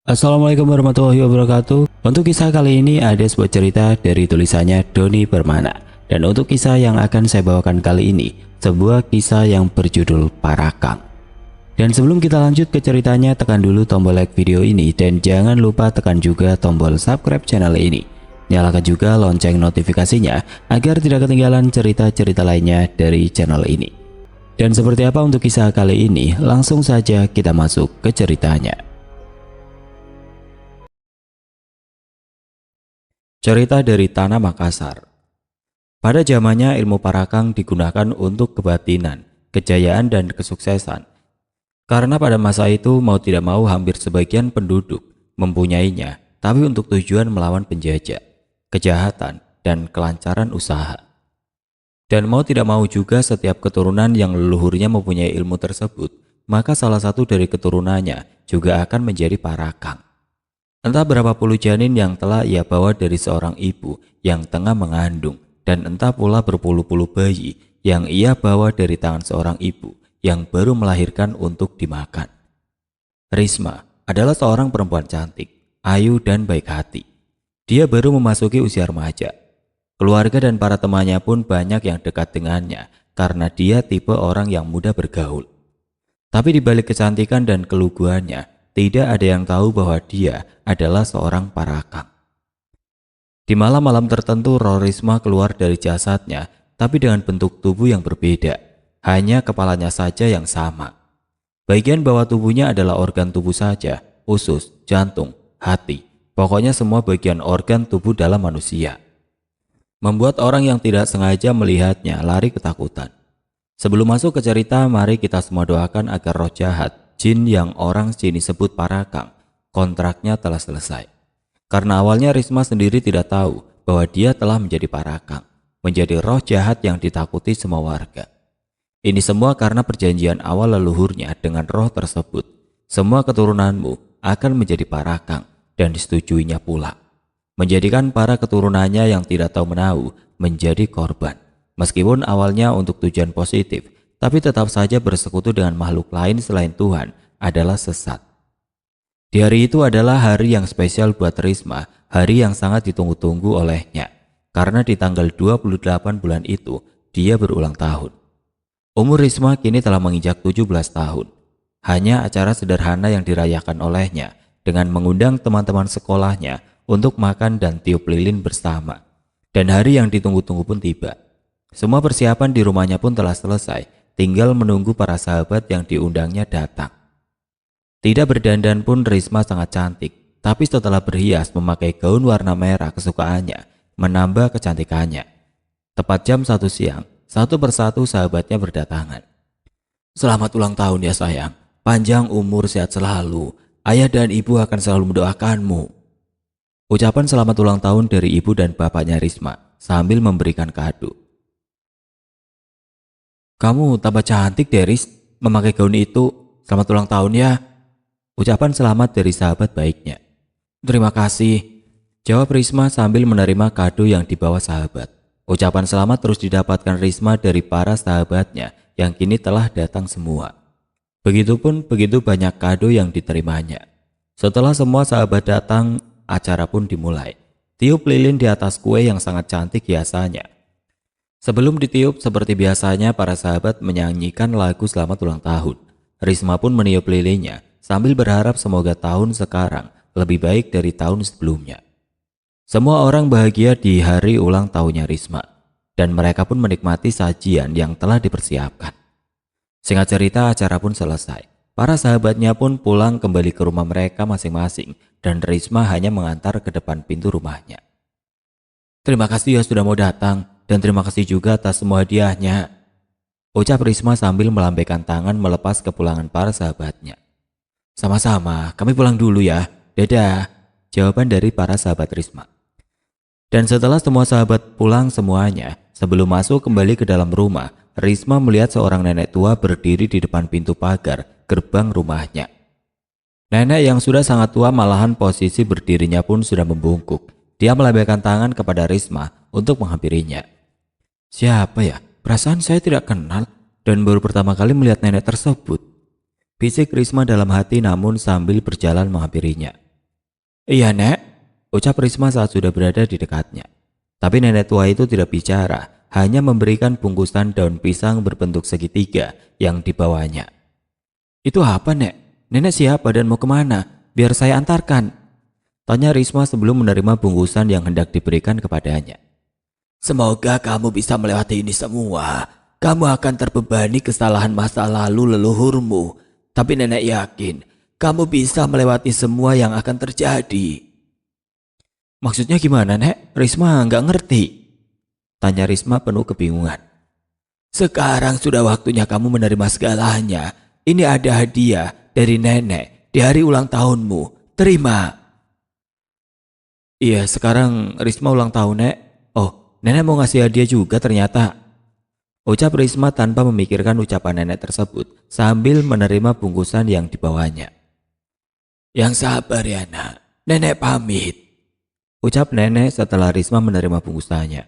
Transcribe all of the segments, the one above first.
Assalamualaikum warahmatullahi wabarakatuh. Untuk kisah kali ini ada sebuah cerita dari tulisannya Doni Permana. Dan untuk kisah yang akan saya bawakan kali ini, sebuah kisah yang berjudul Parakang. Dan sebelum kita lanjut ke ceritanya, tekan dulu tombol like video ini dan jangan lupa tekan juga tombol subscribe channel ini. Nyalakan juga lonceng notifikasinya agar tidak ketinggalan cerita-cerita lainnya dari channel ini. Dan seperti apa untuk kisah kali ini, langsung saja kita masuk ke ceritanya. Cerita dari Tanah Makassar. Pada zamannya ilmu parakang digunakan untuk kebatinan, kejayaan dan kesuksesan. Karena pada masa itu mau tidak mau hampir sebagian penduduk mempunyainya, tapi untuk tujuan melawan penjajah, kejahatan, dan kelancaran usaha. Dan mau tidak mau juga setiap keturunan yang leluhurnya mempunyai ilmu tersebut, maka salah satu dari keturunannya juga akan menjadi parakang. Entah berapa puluh janin yang telah ia bawa dari seorang ibu yang tengah mengandung, dan entah pula berpuluh-puluh bayi yang ia bawa dari tangan seorang ibu yang baru melahirkan untuk dimakan. Risma adalah seorang perempuan cantik, ayu dan baik hati. Dia baru memasuki usia remaja. Keluarga dan para temannya pun banyak yang dekat dengannya karena dia tipe orang yang mudah bergaul. Tapi di balik kecantikan dan keluguannya, tidak ada yang tahu bahwa dia adalah seorang parakang. Di malam-malam tertentu roh Risma keluar dari jasadnya, tapi dengan bentuk tubuh yang berbeda. Hanya kepalanya saja yang sama. Bagian bawah tubuhnya adalah organ tubuh saja, usus, jantung, hati. Pokoknya semua bagian organ tubuh dalam manusia. Membuat orang yang tidak sengaja melihatnya lari ketakutan. Sebelum masuk ke cerita, mari kita semua doakan agar roh jahat, jin yang orang sini sebut parakang, kontraknya telah selesai. Karena awalnya Risma sendiri tidak tahu bahwa dia telah menjadi parakang, menjadi roh jahat yang ditakuti semua warga. Ini semua karena perjanjian awal leluhurnya dengan roh tersebut. Semua keturunanmu akan menjadi parakang dan disetujuinya pula. Menjadikan para keturunannya yang tidak tahu menahu menjadi korban. Meskipun awalnya untuk tujuan positif, tapi tetap saja bersekutu dengan makhluk lain selain Tuhan adalah sesat. Di hari itu adalah hari yang spesial buat Risma, hari yang sangat ditunggu-tunggu olehnya. Karena di tanggal 28 bulan itu, dia berulang tahun. Umur Risma kini telah menginjak 17 tahun. Hanya acara sederhana yang dirayakan olehnya dengan mengundang teman-teman sekolahnya untuk makan dan tiup lilin bersama. Dan hari yang ditunggu-tunggu pun tiba. Semua persiapan di rumahnya pun telah selesai, tinggal menunggu para sahabat yang diundangnya datang. Tidak berdandan pun Risma sangat cantik, tapi setelah berhias memakai gaun warna merah kesukaannya, menambah kecantikannya. Tepat jam 1 siang, satu persatu sahabatnya berdatangan. "Selamat ulang tahun ya sayang, panjang umur sehat selalu, ayah dan ibu akan selalu mendoakanmu." Ucapan selamat ulang tahun dari ibu dan bapaknya Risma sambil memberikan kado. "Kamu tambah cantik deh Ris, memakai gaun itu. Selamat ulang tahun ya." Ucapan selamat dari sahabat baiknya. "Terima kasih," jawab Risma sambil menerima kado yang dibawa sahabat. Ucapan selamat terus didapatkan Risma dari para sahabatnya yang kini telah datang semua. Begitupun begitu banyak kado yang diterimanya. Setelah semua sahabat datang, acara pun dimulai. Tiup lilin di atas kue yang sangat cantik hiasannya. Sebelum ditiup, seperti biasanya para sahabat menyanyikan lagu selamat ulang tahun. Risma pun meniup lilinnya sambil berharap semoga tahun sekarang lebih baik dari tahun sebelumnya. Semua orang bahagia di hari ulang tahunnya Risma, dan mereka pun menikmati sajian yang telah dipersiapkan. Singkat cerita, acara pun selesai. Para sahabatnya pun pulang kembali ke rumah mereka masing-masing, dan Risma hanya mengantar ke depan pintu rumahnya. "Terima kasih ya sudah mau datang, dan terima kasih juga atas semua hadiahnya," ucap Risma sambil melambaikan tangan melepas kepulangan para sahabatnya. "Sama-sama, kami pulang dulu ya, dadah," jawaban dari para sahabat Risma. Dan setelah semua sahabat pulang semuanya, sebelum masuk kembali ke dalam rumah, Risma melihat seorang nenek tua berdiri di depan pintu pagar gerbang rumahnya. Nenek yang sudah sangat tua, malahan posisi berdirinya pun sudah membungkuk. Dia melambaikan tangan kepada Risma untuk menghampirinya. "Siapa ya? Perasaan saya tidak kenal dan baru pertama kali melihat nenek tersebut," bisik Risma dalam hati namun sambil berjalan menghampirinya. Iya Nek, ucap Risma saat sudah berada di dekatnya. Tapi nenek tua itu tidak bicara, hanya memberikan bungkusan daun pisang berbentuk segitiga yang dibawanya. Itu apa Nek? Nenek siapa dan mau kemana? Biar saya antarkan. Tanya Risma sebelum menerima bungkusan yang hendak diberikan kepadanya. Semoga kamu bisa melewati ini semua. Kamu akan terbebani kesalahan masa lalu leluhurmu. Tapi nenek yakin kamu bisa melewati semua yang akan terjadi. Maksudnya gimana Nek? Risma nggak ngerti. Tanya Risma penuh kebingungan. Sekarang sudah waktunya kamu menerima segalanya. Ini ada hadiah dari nenek di hari ulang tahunmu. Terima. Iya, sekarang Risma ulang tahun Nek. Oh, nenek mau ngasih hadiah juga ternyata. Ucap Risma tanpa memikirkan ucapan nenek tersebut sambil menerima bungkusan yang dibawanya. Yang sabar ya nak, nenek pamit. Ucap nenek setelah Risma menerima bungkusannya.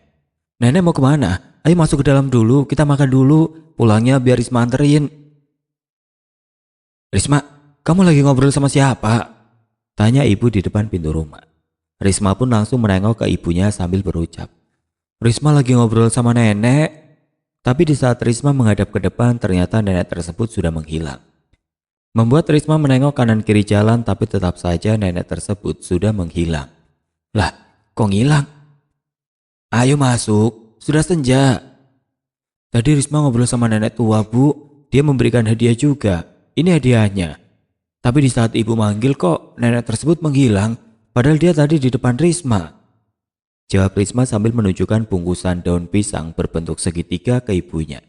Nenek mau kemana? Ayo masuk ke dalam dulu, kita makan dulu. Pulangnya biar Risma anterin. Risma, kamu lagi ngobrol sama siapa? Tanya ibu di depan pintu rumah. Risma pun langsung menengok ke ibunya sambil berucap. Risma lagi ngobrol sama nenek. Tapi di saat Risma menghadap ke depan, ternyata nenek tersebut sudah menghilang. Membuat Risma menengok kanan kiri jalan, tapi tetap saja nenek tersebut sudah menghilang. Lah, kok ngilang? Ayo masuk, sudah senja. Tadi Risma ngobrol sama nenek tua Bu, dia memberikan hadiah juga. Ini hadiahnya. Tapi di saat ibu manggil kok nenek tersebut menghilang, padahal dia tadi di depan Risma. Jawab Risma sambil menunjukkan bungkusan daun pisang berbentuk segitiga ke ibunya.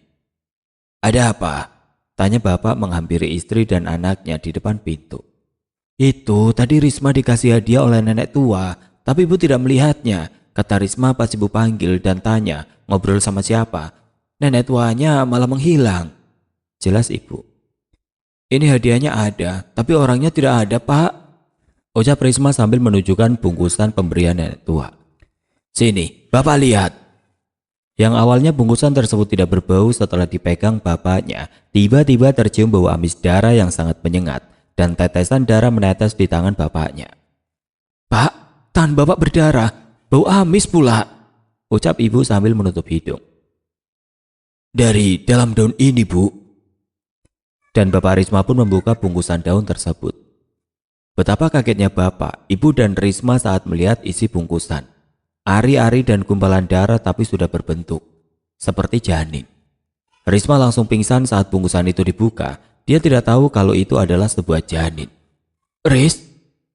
Ada apa? Tanya bapak menghampiri istri dan anaknya di depan pintu. Itu tadi Risma dikasih hadiah oleh nenek tua, tapi ibu tidak melihatnya. Kata Risma pas ibu panggil dan tanya ngobrol sama siapa. Nenek tuanya malah menghilang. Jelas ibu. Ini hadiahnya ada, tapi orangnya tidak ada pak. Ucap Risma sambil menunjukkan bungkusan pemberian nenek tua. Sini, bapak lihat. Yang awalnya bungkusan tersebut tidak berbau setelah dipegang bapaknya, tiba-tiba tercium bau amis darah yang sangat menyengat dan tetesan darah menetes di tangan bapaknya. Pak, tangan bapak berdarah, bau amis pula. Ucap ibu sambil menutup hidung. Dari dalam daun ini bu. Dan bapak Risma pun membuka bungkusan daun tersebut. Betapa kagetnya bapak, ibu dan Risma saat melihat isi bungkusan. Ari-ari dan gumpalan darah tapi sudah berbentuk seperti janin. Risma langsung pingsan saat bungkusan itu dibuka. Dia tidak tahu kalau itu adalah sebuah janin. Ris,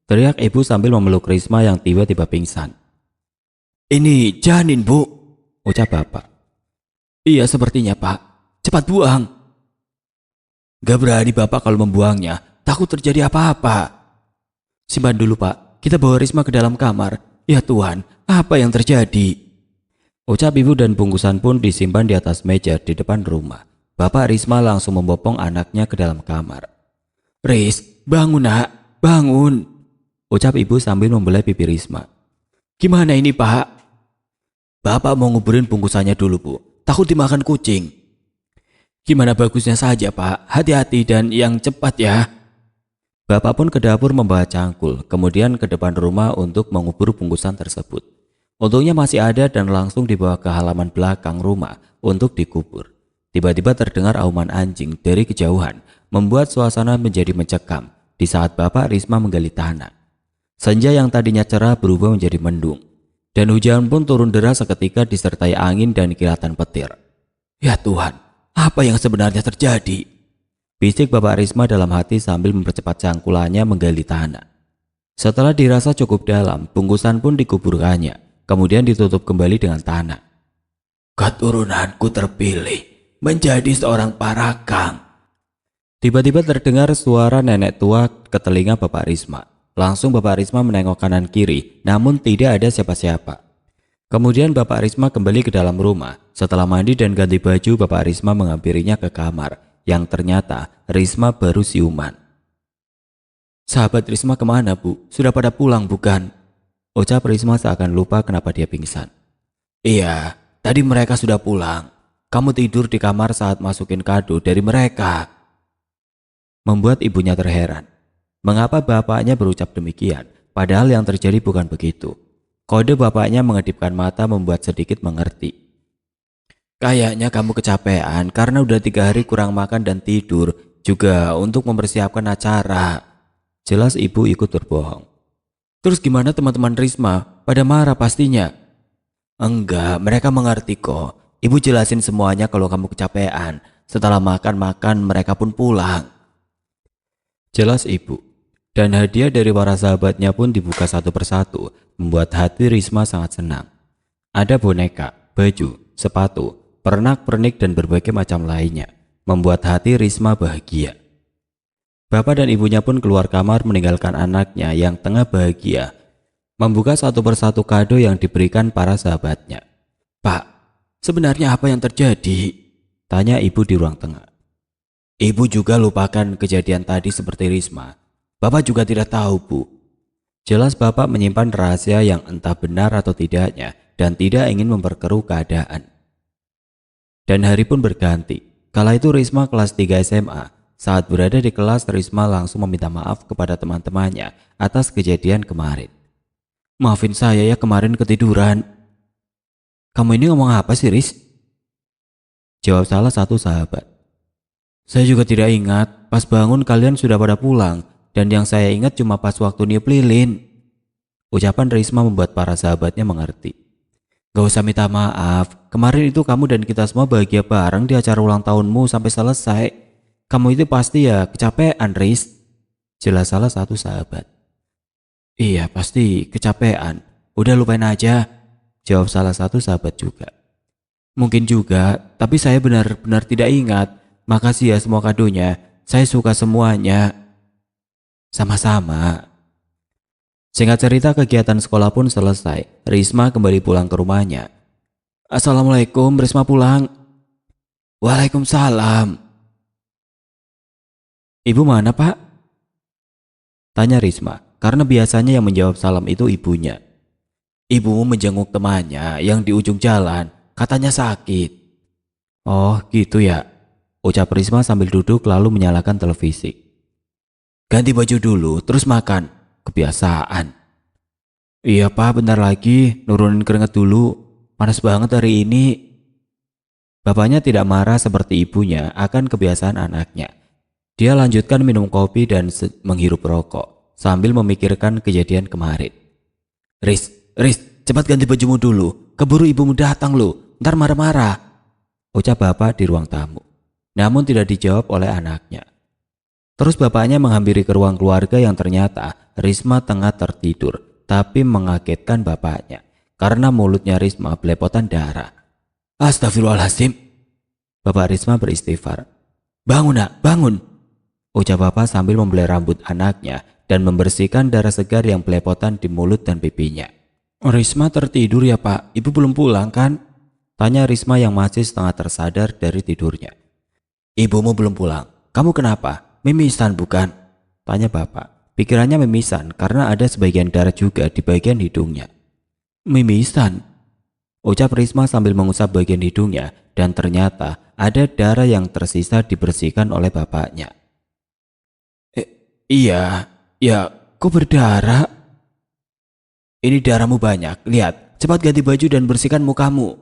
teriak ibu sambil memeluk Risma yang tiba-tiba pingsan. Ini janin bu, ucap bapak. Iya sepertinya pak, cepat buang. Gak berani bapak kalau membuangnya, takut terjadi apa-apa. Simpan dulu pak, kita bawa Risma ke dalam kamar. Ya Tuhan, apa yang terjadi? Ucap ibu dan bungkusan pun disimpan di atas meja di depan rumah. Bapak Risma langsung membopong anaknya ke dalam kamar. Ris, bangun nak, bangun. Ucap ibu sambil membelai pipi Risma. Gimana ini pak? Bapak mau nguburin bungkusannya dulu bu, takut dimakan kucing. Gimana bagusnya saja pak, hati-hati dan yang cepat ya. Bapak pun ke dapur membawa cangkul, kemudian ke depan rumah untuk mengubur bungkusan tersebut. Untungnya masih ada dan langsung dibawa ke halaman belakang rumah untuk dikubur. Tiba-tiba terdengar auman anjing dari kejauhan, membuat suasana menjadi mencekam di saat Bapak Risma menggali tanah. Senja yang tadinya cerah berubah menjadi mendung, dan hujan pun turun deras seketika disertai angin dan kilatan petir. Ya Tuhan, apa yang sebenarnya terjadi? Bisik Bapak Risma dalam hati sambil mempercepat cangkulannya menggali tanah. Setelah dirasa cukup dalam, bungkusan pun dikuburkannya, kemudian ditutup kembali dengan tanah. Keturunanku terpilih menjadi seorang parakang. Tiba-tiba terdengar suara nenek tua ke telinga Bapak Risma. Langsung Bapak Risma menengok kanan kiri, namun tidak ada siapa-siapa. Kemudian Bapak Risma kembali ke dalam rumah. Setelah mandi dan ganti baju, Bapak Risma menghampirinya ke kamar. Yang ternyata Risma baru siuman. Sahabat Risma kemana bu? Sudah pada pulang bukan? Ucap Risma seakan lupa kenapa dia pingsan. Iya, tadi mereka sudah pulang. Kamu tidur di kamar saat masukin kado dari mereka. Membuat ibunya terheran. Mengapa bapaknya berucap demikian? Padahal yang terjadi bukan begitu. Kode bapaknya mengedipkan mata membuat sedikit mengerti. Kayaknya kamu kecapean karena udah 3 hari kurang makan dan tidur, juga untuk mempersiapkan acara. Jelas ibu ikut berbohong. Terus gimana teman-teman Risma? Pada marah pastinya. Enggak, mereka mengerti kok. Ibu jelasin semuanya kalau kamu kecapean. Setelah makan-makan mereka pun pulang. Jelas ibu. Dan hadiah dari para sahabatnya pun dibuka satu persatu, membuat hati Risma sangat senang. Ada boneka, baju, sepatu, pernak-pernik dan berbagai macam lainnya, membuat hati Risma bahagia. Bapak dan ibunya pun keluar kamar meninggalkan anaknya yang tengah bahagia, membuka satu persatu kado yang diberikan para sahabatnya. Pak, sebenarnya apa yang terjadi? Tanya ibu di ruang tengah. Ibu juga lupakan kejadian tadi seperti Risma. Bapak juga tidak tahu, Bu. Jelas bapak menyimpan rahasia yang entah benar atau tidaknya dan tidak ingin memperkeruh keadaan. Dan hari pun berganti. Kala itu Risma kelas 3 SMA. Saat berada di kelas, Risma langsung meminta maaf kepada teman-temannya atas kejadian kemarin. Maafin saya ya kemarin ketiduran. Kamu ini ngomong apa sih, Riz? Jawab salah satu sahabat. Saya juga tidak ingat, pas bangun kalian sudah pada pulang. Dan yang saya ingat cuma pas waktu niup lilin. Ucapan Risma membuat para sahabatnya mengerti. Gak usah minta maaf, kemarin itu kamu dan kita semua bahagia bareng di acara ulang tahunmu sampai selesai. Kamu itu pasti ya kecapean, Riz. Jelas salah satu sahabat. Iya pasti kecapean, udah lupain aja. Jawab salah satu sahabat juga. Mungkin juga, tapi saya benar-benar tidak ingat. Makasih ya semua kadonya, saya suka semuanya. Sama-sama. Singkat cerita kegiatan sekolah pun selesai. Risma kembali pulang ke rumahnya. Assalamualaikum, Risma pulang. Waalaikumsalam. Ibu mana, Pak? Tanya Risma, karena biasanya yang menjawab salam itu ibunya. Ibumu menjenguk temannya yang di ujung jalan, katanya sakit. Oh gitu ya, ucap Risma sambil duduk lalu menyalakan televisi. Ganti baju dulu, terus makan. Kebiasaan. Iya Pak, bentar lagi, nurunin keringat dulu. Panas banget hari ini. Bapaknya tidak marah seperti ibunya akan kebiasaan anaknya. Dia lanjutkan minum kopi dan menghirup rokok sambil memikirkan kejadian kemarin. Riz, cepat ganti bajumu dulu. Keburu ibumu datang lu, ntar marah-marah. Ucap bapak di ruang tamu. Namun tidak dijawab oleh anaknya. Terus bapaknya menghampiri ke ruang keluarga yang ternyata Risma tengah tertidur, tapi mengagetkan bapaknya karena mulutnya Risma belepotan darah. Astagfirullahaladzim. Bapak Risma beristighfar. Bangun nak, bangun. Ucap bapak sambil membelai rambut anaknya dan membersihkan darah segar yang belepotan di mulut dan pipinya. Risma tertidur ya Pak, ibu belum pulang kan? Tanya Risma yang masih setengah tersadar dari tidurnya. Ibumu belum pulang, kamu kenapa? Mimisan bukan? Tanya bapak. Pikirannya mimisan karena ada sebagian darah juga di bagian hidungnya. Mimisan? Ucap Risma sambil mengusap bagian hidungnya dan ternyata ada darah yang tersisa dibersihkan oleh bapaknya. Iya, ya kok berdarah? Ini darahmu banyak, lihat, cepat ganti baju dan bersihkan mukamu.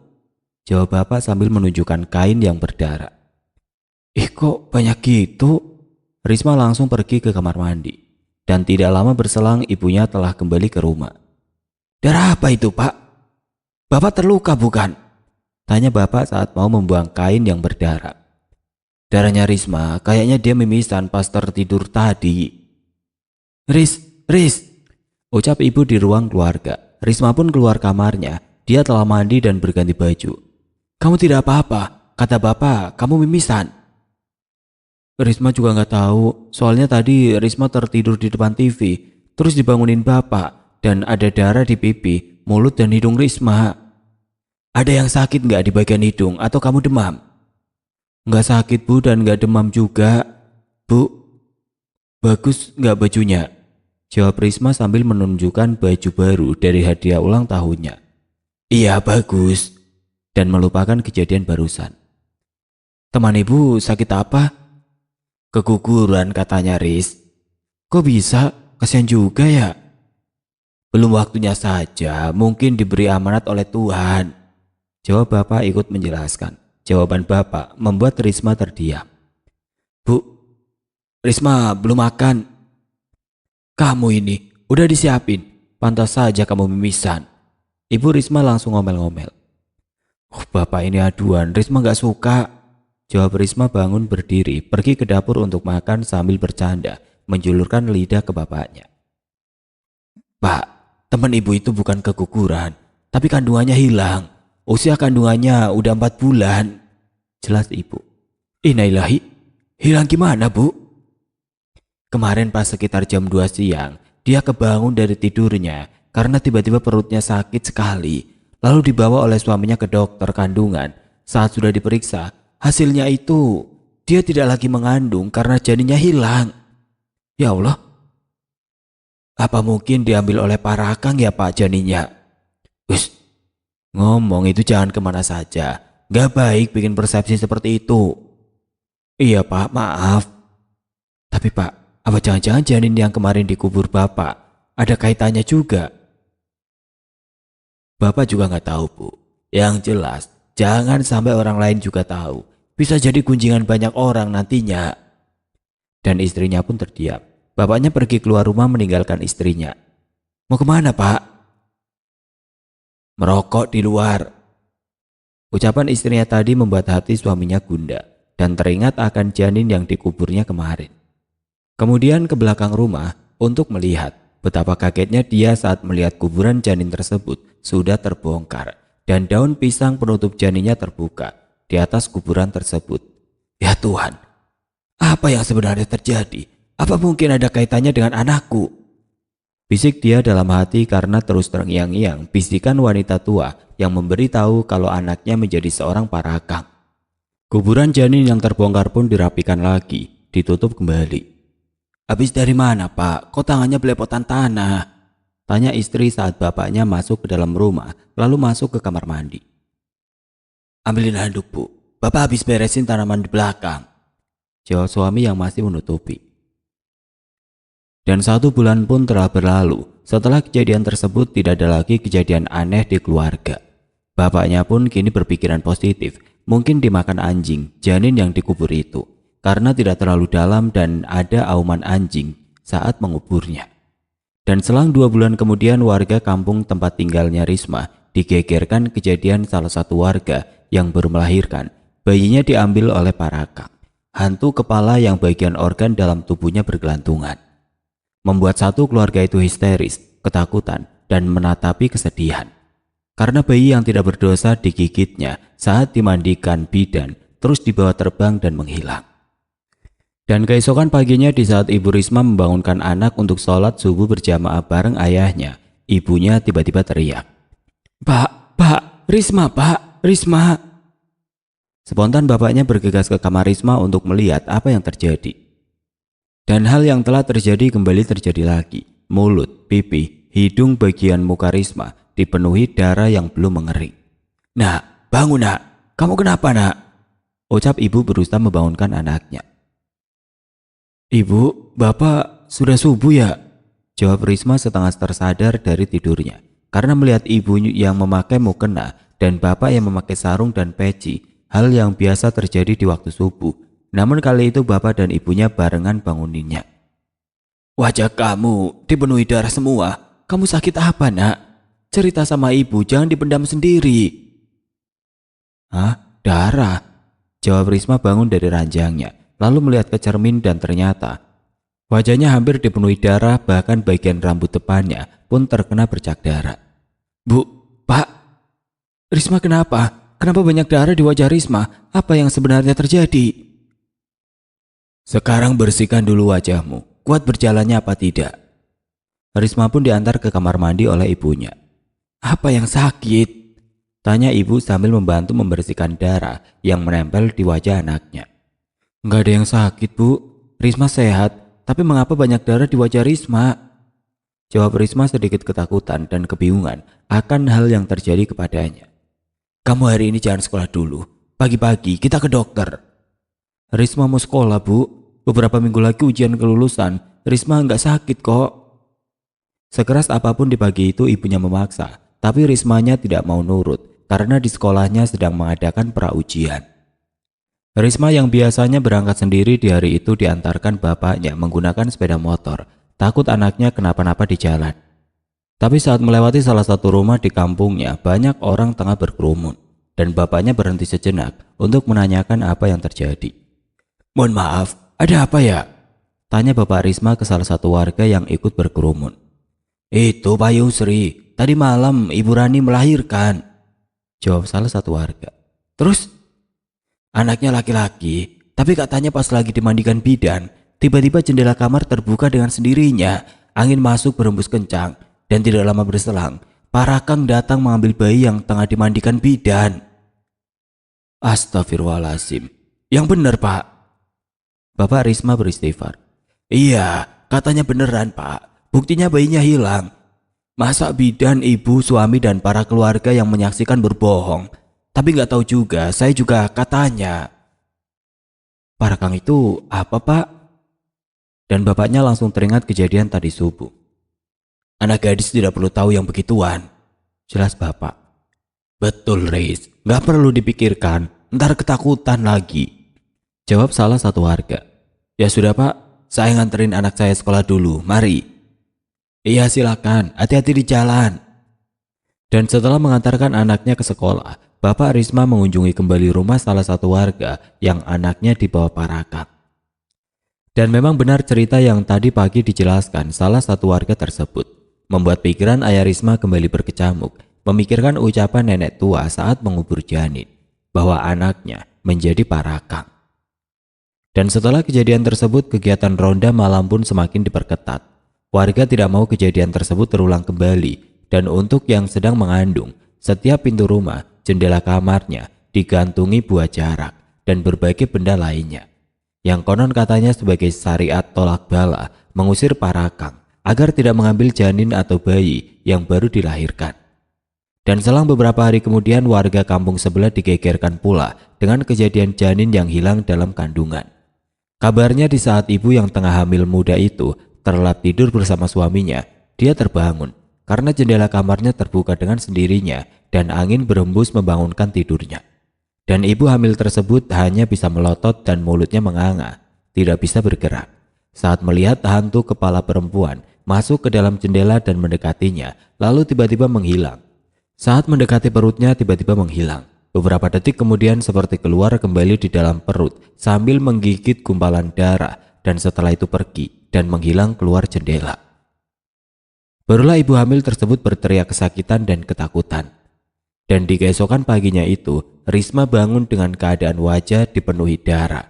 Jawab bapak sambil menunjukkan kain yang berdarah. Kok banyak gitu? Risma langsung pergi ke kamar mandi. Dan tidak lama berselang ibunya telah kembali ke rumah. Darah apa itu Pak? Bapak terluka bukan? Tanya bapak saat mau membuang kain yang berdarah. Darahnya Risma, kayaknya dia mimisan pas tertidur tadi. Riz, ucap ibu di ruang keluarga. Risma pun keluar kamarnya. Dia telah mandi dan berganti baju. Kamu tidak apa-apa, kata bapak, kamu mimisan. Risma juga nggak tahu, soalnya tadi Risma tertidur di depan TV, terus dibangunin bapak, dan ada darah di pipi, mulut dan hidung Risma. Ada yang sakit nggak di bagian hidung atau kamu demam? Nggak sakit Bu dan nggak demam juga. Bu, bagus nggak bajunya? Jawab Risma sambil menunjukkan baju baru dari hadiah ulang tahunnya. Iya bagus. Dan melupakan kejadian barusan. Teman ibu sakit apa? Keguguran katanya Riz. Kok bisa? Kasihan juga ya. Belum waktunya saja, mungkin diberi amanat oleh Tuhan. Jawab bapak ikut menjelaskan. Jawaban bapak membuat Risma terdiam. Bu, Risma belum makan. Kamu ini udah disiapin, pantas saja kamu mimisan. Ibu Risma langsung ngomel-ngomel. Oh, bapak ini aduan, Risma gak suka. Jawab Risma bangun berdiri, pergi ke dapur untuk makan sambil bercanda, menjulurkan lidah ke bapaknya. Pak, teman ibu itu bukan keguguran, tapi kandungannya hilang. Usia kandungannya udah 4 bulan. Jelas ibu. Innalillahi, hilang gimana bu? Kemarin pas sekitar jam 2 siang, dia kebangun dari tidurnya karena tiba-tiba perutnya sakit sekali. Lalu dibawa oleh suaminya ke dokter kandungan. Saat sudah diperiksa, hasilnya itu dia tidak lagi mengandung karena janinnya hilang. Ya Allah, apa mungkin diambil oleh Parakang ya Pak janinnya? Wis, ngomong itu jangan kemana saja. Gak baik bikin persepsi seperti itu. Iya Pak, maaf. Tapi Pak, apa jangan-jangan janin yang kemarin dikubur Bapak ada kaitannya juga? Bapak juga nggak tahu bu. Yang jelas, jangan sampai orang lain juga tahu. Bisa jadi gunjingan banyak orang nantinya. Dan istrinya pun terdiam. Bapaknya pergi keluar rumah meninggalkan istrinya. Mau kemana pak? Merokok di luar. Ucapan istrinya tadi membuat hati suaminya gundah dan teringat akan janin yang dikuburnya kemarin. Kemudian ke belakang rumah untuk melihat betapa kagetnya dia saat melihat kuburan janin tersebut sudah terbongkar dan daun pisang penutup janinnya terbuka di atas kuburan tersebut. Ya Tuhan, apa yang sebenarnya terjadi? Apa mungkin ada kaitannya dengan anakku? Bisik dia dalam hati karena terus terngiang-ngiang bisikan wanita tua yang memberitahu kalau anaknya menjadi seorang Parakang. Kuburan janin yang terbongkar pun dirapikan lagi, ditutup kembali. Habis dari mana pak? Kok tangannya belepotan tanah? Tanya istri saat bapaknya masuk ke dalam rumah, lalu masuk ke kamar mandi. Ambilin handuk bu, bapak habis beresin tanaman di belakang. Jawab suami yang masih menutupi. Dan 1 bulan pun telah berlalu. Setelah kejadian tersebut tidak ada lagi kejadian aneh di keluarga. Bapaknya pun kini berpikiran positif, mungkin dimakan anjing, janin yang dikubur itu. Karena tidak terlalu dalam dan ada auman anjing saat menguburnya. Dan selang 2 bulan kemudian warga kampung tempat tinggalnya Risma digegerkan kejadian salah satu warga yang baru melahirkan. Bayinya diambil oleh Parakang, hantu kepala yang bagian organ dalam tubuhnya bergelantungan. Membuat satu keluarga itu histeris, ketakutan, dan menatapi kesedihan. Karena bayi yang tidak berdosa digigitnya saat dimandikan bidan, terus dibawa terbang dan menghilang. Dan keesokan paginya di saat Ibu Risma membangunkan anak untuk sholat subuh berjamaah bareng ayahnya, ibunya tiba-tiba teriak. Pak, Risma, Pak, Risma. Spontan bapaknya bergegas ke kamar Risma untuk melihat apa yang terjadi. Dan hal yang telah terjadi kembali terjadi lagi. Mulut, pipi, hidung bagian muka Risma dipenuhi darah yang belum mengering. Nak, bangun nak. Kamu kenapa nak? Ucap ibu berusaha membangunkan anaknya. Ibu, bapak sudah subuh ya? Jawab Risma setengah tersadar dari tidurnya. Karena melihat ibu yang memakai mukena dan bapak yang memakai sarung dan peci, hal yang biasa terjadi di waktu subuh. Namun kali itu bapak dan ibunya barengan banguninnya. Wajah kamu dipenuhi darah semua. Kamu sakit apa nak? Cerita sama ibu, jangan dipendam sendiri. Hah? Darah? Jawab Risma bangun dari ranjangnya, lalu melihat ke cermin dan ternyata wajahnya hampir dipenuhi darah, bahkan bagian rambut depannya pun terkena bercak darah. Bu, Pak, Risma kenapa? Kenapa banyak darah di wajah Risma? Apa yang sebenarnya terjadi? Sekarang bersihkan dulu wajahmu, kuat berjalannya apa tidak? Risma pun diantar ke kamar mandi oleh ibunya. Apa yang sakit? Tanya ibu sambil membantu membersihkan darah yang menempel di wajah anaknya. Enggak ada yang sakit bu, Risma sehat, tapi mengapa banyak darah di wajah Risma? Jawab Risma sedikit ketakutan dan kebingungan akan hal yang terjadi kepadanya. Kamu hari ini jangan sekolah dulu, pagi-pagi kita ke dokter. Risma mau sekolah bu, beberapa minggu lagi ujian kelulusan, Risma nggak sakit kok. Sekeras apapun di pagi itu ibunya memaksa, tapi Rismanya tidak mau nurut karena di sekolahnya sedang mengadakan pra-ujian. Risma yang biasanya berangkat sendiri di hari itu diantarkan bapaknya menggunakan sepeda motor, takut anaknya kenapa-napa di jalan. Tapi saat melewati salah satu rumah di kampungnya, banyak orang tengah berkerumun, dan bapaknya berhenti sejenak untuk menanyakan apa yang terjadi. "Mohon maaf, ada apa ya?" tanya Bapak Risma ke salah satu warga yang ikut berkerumun. "Itu Pak Yusri, tadi malam Ibu Rani melahirkan," jawab salah satu warga. "Terus?" "Anaknya laki-laki, tapi katanya pas lagi dimandikan bidan, tiba-tiba jendela kamar terbuka dengan sendirinya. Angin masuk berembus kencang, dan tidak lama berselang, Pak Rakang datang mengambil bayi yang tengah dimandikan bidan." "Astagfirullahaladzim. Yang benar, Pak." Bapak Risma beristighfar. "Iya, katanya beneran, Pak. Buktinya bayinya hilang. Masa bidan, ibu, suami, dan para keluarga yang menyaksikan berbohong? Tapi nggak tahu juga, saya juga katanya." "Pak Rakang itu apa, Pak?" Dan bapaknya langsung teringat kejadian tadi subuh. "Anak gadis tidak perlu tahu yang begituan," jelas bapak. "Betul, Riz. Nggak perlu dipikirkan, ntar ketakutan lagi," jawab salah satu warga. "Ya sudah, Pak. Saya nganterin anak saya sekolah dulu. Mari." "Iya, silakan. Hati-hati di jalan." Dan setelah mengantarkan anaknya ke sekolah, Bapak Risma mengunjungi kembali rumah salah satu warga yang anaknya dibawa Pak Rakang. Dan memang benar cerita yang tadi pagi dijelaskan salah satu warga tersebut, membuat pikiran ayah Risma kembali berkecamuk, memikirkan ucapan nenek tua saat mengubur janin, bahwa anaknya menjadi Pak Rakang. Dan setelah kejadian tersebut, kegiatan ronda malam pun semakin diperketat. Warga tidak mau kejadian tersebut terulang kembali, dan untuk yang sedang mengandung, setiap pintu rumah, jendela kamarnya digantungi buah jarak dan berbagai benda lainnya, yang konon katanya sebagai syariat tolak bala mengusir Pak Rakang agar tidak mengambil janin atau bayi yang baru dilahirkan. Dan selang beberapa hari kemudian, warga kampung sebelah digegerkan pula dengan kejadian janin yang hilang dalam kandungan. Kabarnya di saat ibu yang tengah hamil muda itu terlelap tidur bersama suaminya, dia terbangun karena jendela kamarnya terbuka dengan sendirinya dan angin berembus membangunkan tidurnya. Dan ibu hamil tersebut hanya bisa melotot dan mulutnya menganga, tidak bisa bergerak, saat melihat hantu kepala perempuan masuk ke dalam jendela dan mendekatinya, lalu tiba-tiba menghilang. Saat mendekati perutnya, tiba-tiba menghilang. Beberapa detik kemudian seperti keluar kembali di dalam perut sambil menggigit gumpalan darah, dan setelah itu pergi dan menghilang keluar jendela. Barulah ibu hamil tersebut berteriak kesakitan dan ketakutan. Dan di keesokan paginya itu, Risma bangun dengan keadaan wajah dipenuhi darah.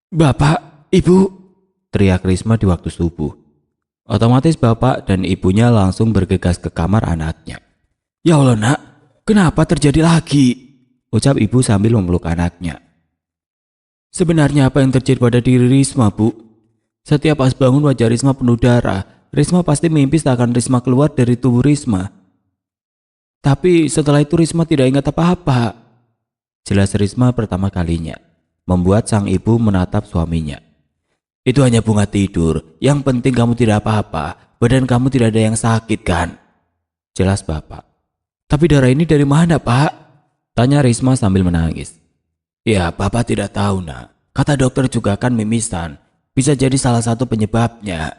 "Bapak, Ibu!" teriak Risma di waktu subuh. Otomatis bapak dan ibunya langsung bergegas ke kamar anaknya. "Ya Allah, Nak, kenapa terjadi lagi?" ucap ibu sambil memeluk anaknya. "Sebenarnya apa yang terjadi pada diri Risma, Bu? Setiap pas bangun wajah Risma penuh darah. Risma pasti mimpi seakan Risma keluar dari tubuh Risma. Tapi setelah itu Risma tidak ingat apa-apa," jelas Risma pertama kalinya, membuat sang ibu menatap suaminya. "Itu hanya bunga tidur. Yang penting kamu tidak apa-apa. Badan kamu tidak ada yang sakit kan?" jelas bapak. "Tapi darah ini dari mana, Pak?" tanya Risma sambil menangis. "Ya, Bapak tidak tahu, Nak. Kata dokter juga kan mimisan. Bisa jadi salah satu penyebabnya."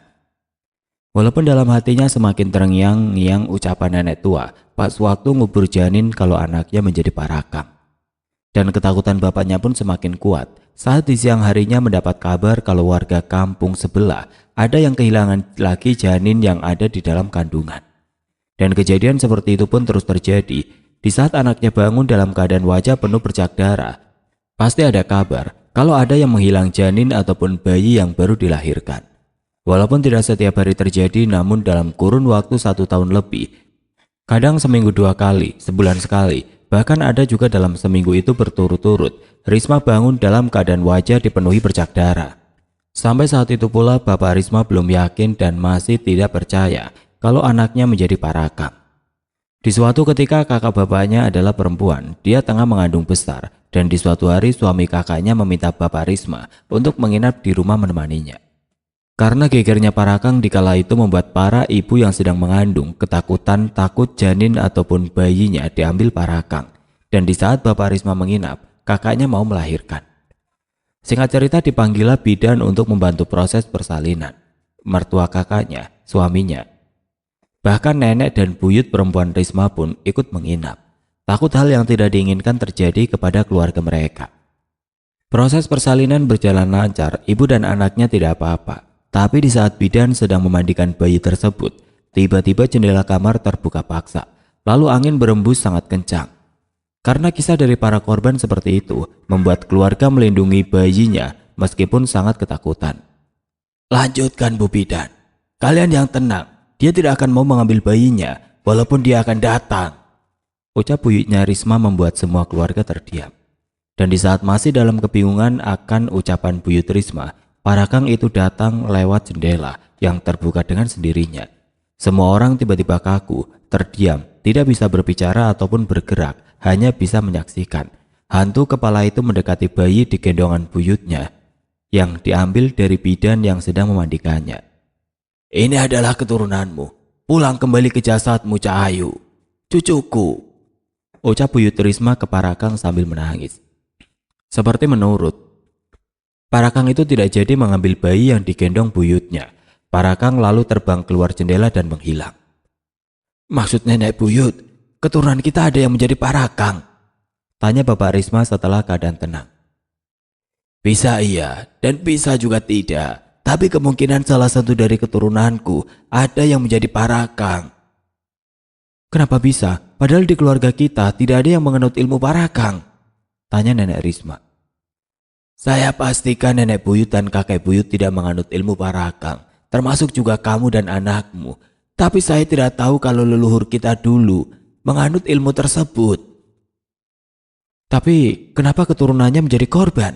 Walaupun dalam hatinya semakin terngiang-ngiang ucapan nenek tua pas waktu ngubur janin kalau anaknya menjadi Pak Rakang. Dan ketakutan bapaknya pun semakin kuat saat di siang harinya mendapat kabar kalau warga kampung sebelah ada yang kehilangan lagi janin yang ada di dalam kandungan. Dan kejadian seperti itu pun terus terjadi. Di saat anaknya bangun dalam keadaan wajah penuh bercak darah, pasti ada kabar kalau ada yang menghilang janin ataupun bayi yang baru dilahirkan. Walaupun tidak setiap hari terjadi, namun dalam kurun waktu 1 tahun lebih, kadang seminggu 2 kali, sebulan sekali, bahkan ada juga dalam seminggu itu berturut-turut, Risma bangun dalam keadaan wajah dipenuhi bercak darah. Sampai saat itu pula Bapak Risma belum yakin dan masih tidak percaya kalau anaknya menjadi Pak Rakang. Di suatu ketika kakak bapaknya adalah perempuan, dia tengah mengandung besar, dan di suatu hari suami kakaknya meminta Bapak Risma untuk menginap di rumah menemaninya. Karena gegernya Parakang dikala itu membuat para ibu yang sedang mengandung ketakutan takut janin ataupun bayinya diambil Parakang. Dan di saat Bapak Risma menginap, kakaknya mau melahirkan. Singkat cerita dipanggillah bidan untuk membantu proses persalinan. Mertua kakaknya, suaminya, bahkan nenek dan buyut perempuan Risma pun ikut menginap. Takut hal yang tidak diinginkan terjadi kepada keluarga mereka. Proses persalinan berjalan lancar, ibu dan anaknya tidak apa-apa. Tapi di saat bidan sedang memandikan bayi tersebut, tiba-tiba jendela kamar terbuka paksa. Lalu angin berembus sangat kencang. Karena kisah dari para korban seperti itu, membuat keluarga melindungi bayinya meskipun sangat ketakutan. Lanjutkan Bu Bidan, kalian yang tenang, dia tidak akan mau mengambil bayinya walaupun dia akan datang. Ucap buyutnya Risma membuat semua keluarga terdiam. Dan di saat masih dalam kebingungan akan ucapan buyut Risma, Parakang itu datang lewat jendela yang terbuka dengan sendirinya. Semua orang tiba-tiba kaku, terdiam, tidak bisa berbicara ataupun bergerak, hanya bisa menyaksikan. Hantu kepala itu mendekati bayi di gendongan buyutnya yang diambil dari bidan yang sedang memandikannya. Ini adalah keturunanmu, pulang kembali ke jasadmu Cahayu, cucuku, ucap buyut Risma ke Parakang sambil menangis. Seperti menurut. Parakang itu tidak jadi mengambil bayi yang digendong buyutnya. Parakang lalu terbang keluar jendela dan menghilang. Maksud nenek buyut, keturunan kita ada yang menjadi Parakang? Tanya Bapak Risma setelah keadaan tenang. Bisa iya dan bisa juga tidak. Tapi kemungkinan salah satu dari keturunanku ada yang menjadi Parakang. Kenapa bisa? Padahal di keluarga kita tidak ada yang mengenut ilmu Parakang. Tanya nenek Risma. Saya pastikan nenek buyut dan kakek buyut tidak menganut ilmu Parakang, termasuk juga kamu dan anakmu. Tapi saya tidak tahu kalau leluhur kita dulu menganut ilmu tersebut. Tapi kenapa keturunannya menjadi korban?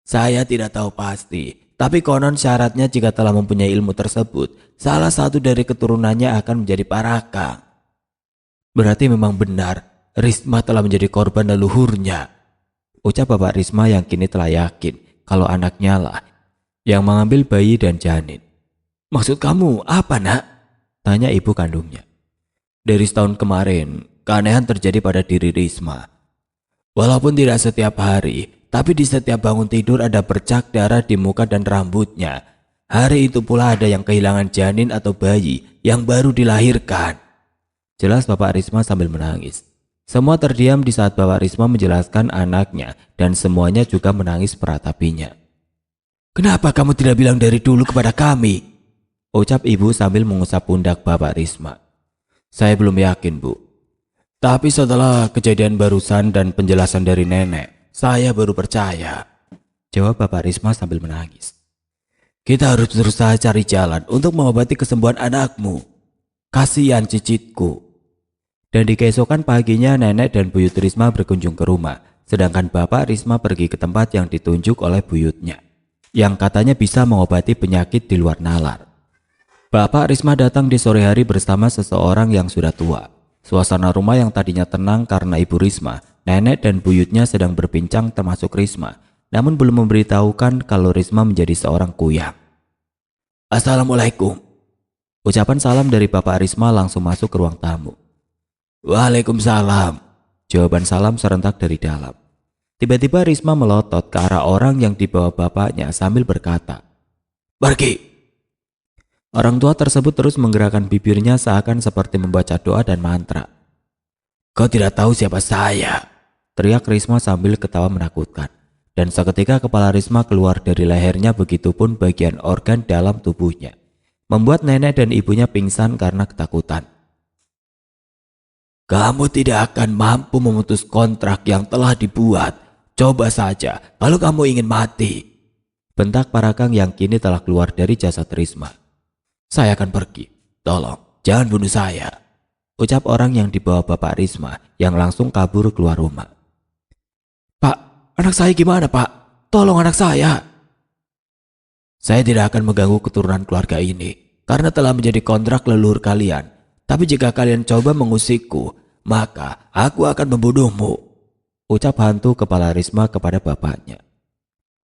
Saya tidak tahu pasti, tapi konon syaratnya jika telah mempunyai ilmu tersebut, salah satu dari keturunannya akan menjadi Parakang. Berarti memang benar, Risma telah menjadi korban leluhurnya. Ucap Bapak Risma yang kini telah yakin kalau anaknya lah yang mengambil bayi dan janin. Maksud kamu apa nak? Tanya ibu kandungnya. Dari setahun kemarin, keanehan terjadi pada diri Risma. Walaupun tidak setiap hari, tapi di setiap bangun tidur ada bercak darah di muka dan rambutnya. Hari itu pula ada yang kehilangan janin atau bayi yang baru dilahirkan. Jelas Bapak Risma sambil menangis. Semua terdiam di saat Bapak Risma menjelaskan anaknya dan semuanya juga menangis meratapinya. Kenapa kamu tidak bilang dari dulu kepada kami? Ucap ibu sambil mengusap pundak Bapak Risma. Saya belum yakin Bu. Tapi setelah kejadian barusan dan penjelasan dari nenek, saya baru percaya. Jawab Bapak Risma sambil menangis. Kita harus berusaha cari jalan untuk mengobati kesembuhan anakmu. Kasihan cicitku. Dan di keesokan paginya nenek dan buyut Risma berkunjung ke rumah, sedangkan Bapak Risma pergi ke tempat yang ditunjuk oleh buyutnya, yang katanya bisa mengobati penyakit di luar nalar. Bapak Risma datang di sore hari bersama seseorang yang sudah tua. Suasana rumah yang tadinya tenang karena ibu Risma, nenek dan buyutnya sedang berbincang termasuk Risma, namun belum memberitahukan kalau Risma menjadi seorang kuyang. Assalamualaikum. Ucapan salam dari Bapak Risma langsung masuk ke ruang tamu. Waalaikumsalam. Jawaban salam serentak dari dalam. Tiba-tiba Risma melotot ke arah orang yang dibawa bapaknya sambil berkata, "Pergi." Orang tua tersebut terus menggerakkan bibirnya seakan seperti membaca doa dan mantra. "Kau tidak tahu siapa saya?" teriak Risma sambil ketawa menakutkan. Dan seketika kepala Risma keluar dari lehernya, begitupun bagian organ dalam tubuhnya, membuat nenek dan ibunya pingsan karena ketakutan. Kamu tidak akan mampu memutus kontrak yang telah dibuat. Coba saja kalau kamu ingin mati. Bentak Parakang yang kini telah keluar dari jasad Risma. Saya akan pergi. Tolong, jangan bunuh saya. Ucap orang yang dibawa Bapak Risma yang langsung kabur keluar rumah. Pak, anak saya gimana Pak? Tolong anak saya. Saya tidak akan mengganggu keturunan keluarga ini karena telah menjadi kontrak leluhur kalian. Tapi jika kalian coba mengusikku, maka aku akan membunuhmu. Ucap hantu kepala Risma kepada bapaknya.